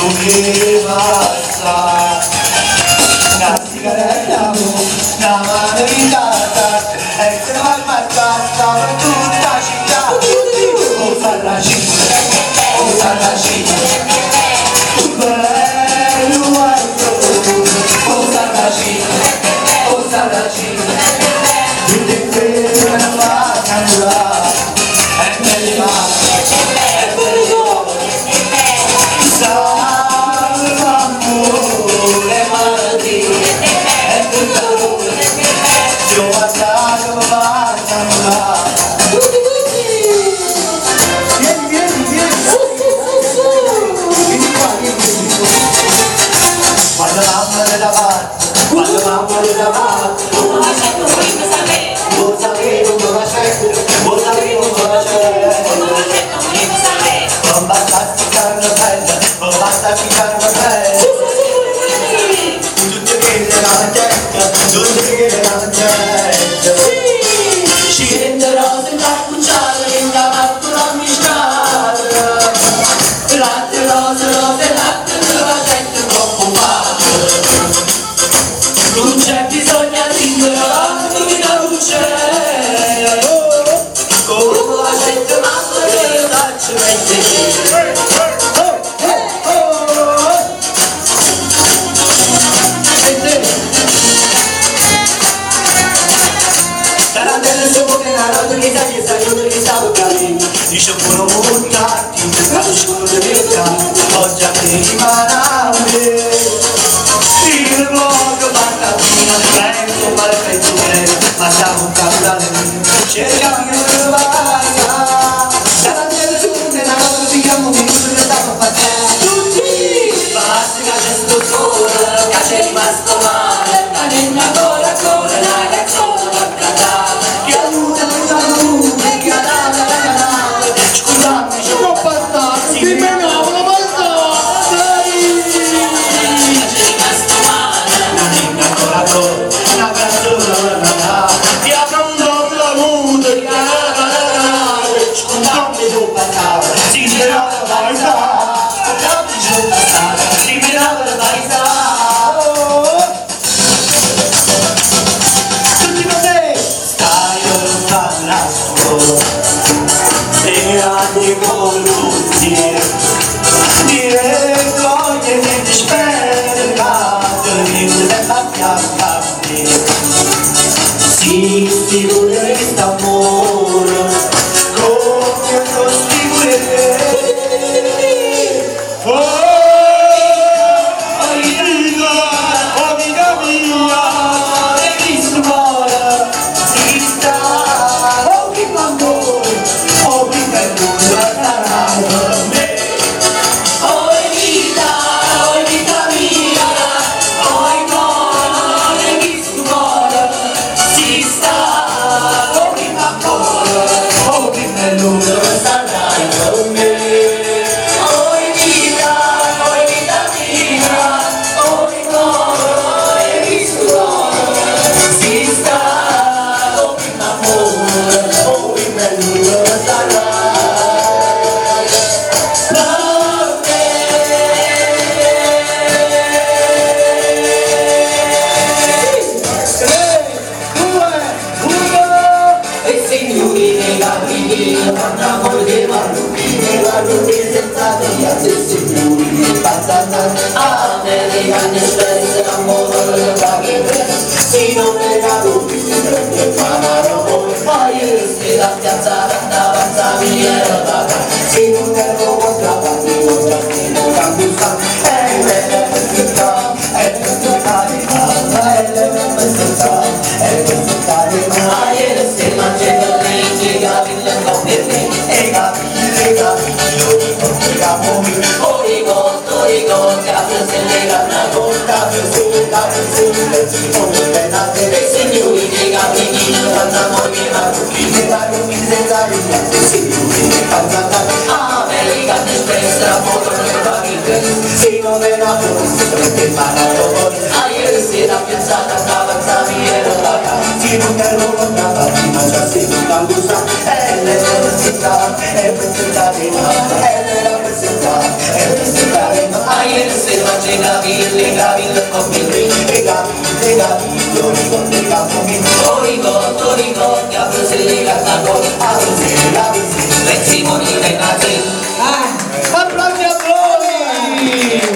mi basta una sigaretta, una mano di carta e se va marcata per tutta la città. Usarlaci, usarlaci, bello alto, usarlaci, usarlaci, tutti che non va a nulla, è bella. Non c'è bisogno di una luce, come la gente mamma che faccio vedere. Tarantelle sono che la notte che sai che sai che stavo cadendo. Dice buono montati, cado solo di vita, oggi a te rimane. Il blog mattina, penso male pensiero, ma siamo un capitale mio, cerchiamo che non vada. Tarantelle sono che la notte ti chiamo di tutto che stavo facendo. Tutti, basta che c'è sto sole, che c'è rimasto male, la nena ancora, la canzone va a cantare. Si figura quest'amore come non si vuole. Oh, amica mia, hai visto male? Si sta, oh prima amore, oh prima il mondo sarà per me. Oh vita mia, oh amore, hai visto male? Si sta, oh prima amore, oh prima il mondo sarà per me. Americani stessi amore da che si non è caduto si prende il panaro ma io si la piazza davanti via da si non è contrabbando non già si non cambia è l'elettricità è questa carità è l'elettricità è questa carità ieri si mangia lei capi le coppie e capi io ti portiamo se le ganna conta per le signori dei capelli fanno morire che la senza ringraziare signori che fanno American Express tra poco le famiglie si non è la forza perché fanno ieri sera pensata davanti a mia roba si non è l'uomo prima già si non usa è l'università è questa è la Torico, che aprire la tavola, aprire, pensi morire in Madrid. Applausi a voi!